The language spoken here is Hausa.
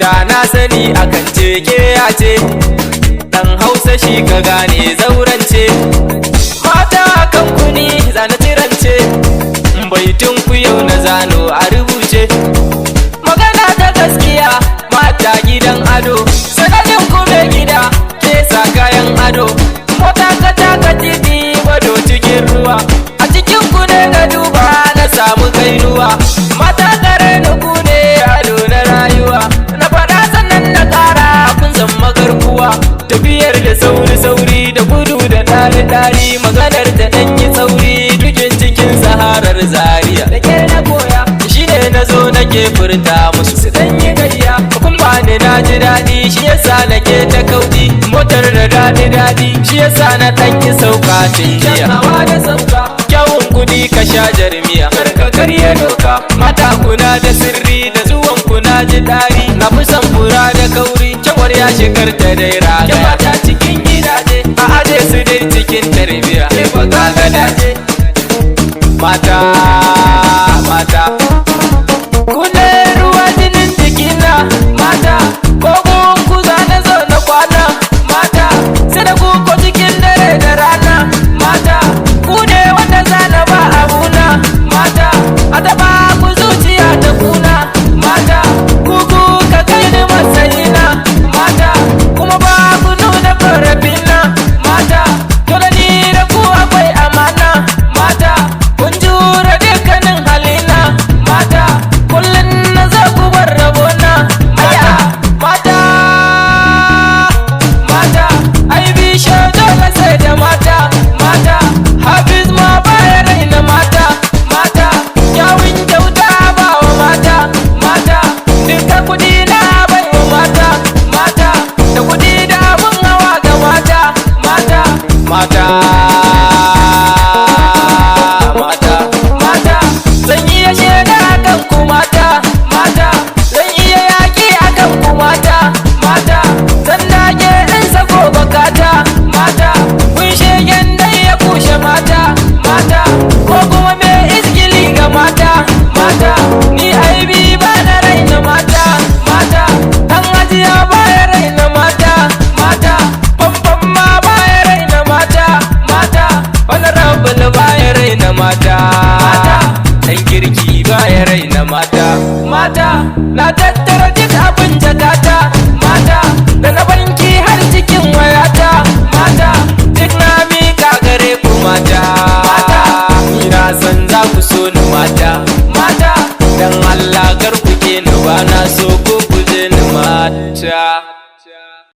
da na sani akan ce ke ya ce dan Hausa shi ka gane zaurance mata kan kuni zana tirance baitun ku yau na zano a rubuce magana ta gaskiya mata gidan ado sanadin ku mai gida ke sa kayan ado mota ka taka titi wado cikin ruwa a cikin ku ne na duba na samu kainuwa mata kare na ku ne ado na rayuwa na faɗa sannan na ƙara kun zama garkuwa tafiyar da sauri da gudu da ɗari maganar ta ɗanyi tsauri dukin cikin saharar Zaria da ke na koya shine na zo nake furta musu su ɗanyi gayya kun bani na ji daɗi shi yasa nake ta kauɗi motar da daɗi shi yasa na ɗanyi sauka tun jiya da sauka kyawun kuɗi ka sha jarmiya karka karya doka mata kuna da sirri da zuwan kuna ji ɗari na fi son fura da kauri kyawar ya shigar ta dai raga mata cikin gidaje a aje su dai cikin tarbiya ke baka ga dace mata kune ruwa jinin jikina mata kogon ku zane zo na kwana mata sai da ku ko cikin dare da rana mata ku ne wanda zana ba abuna mata a taba ku zuciya da kuna mata ku ka kai ni masayina mata kuma ba ku nuna farafina mata dole ni da ku akwai amana mata kun jure dukkanin halina mata kullum na za ku bar rabona mata ai bishe dole sai da mata Hafiz ma baya raina mata kyawun kyauta ba wa mata duka kudi na bai wa mata da kudi da abun hawa ga mata zan iya shaida akan ku mata zan iya yaki akan ku mata zan dage in sako bakata kun shegen dai ya kushe mata ko kuma me izgili ga mata ni aibi ba na raina mata dan ajiya ba ya raina mata bambam ma ba ya raina mata wani rabul ba ya raina mata dan kirki ba ya raina mata na tattara duk abin jakata da na banki har cikin wayata duk na mika gare ku mata ni na san za ku so ni mata dan Allah kar ku ke ni ba na so ku guje ni mata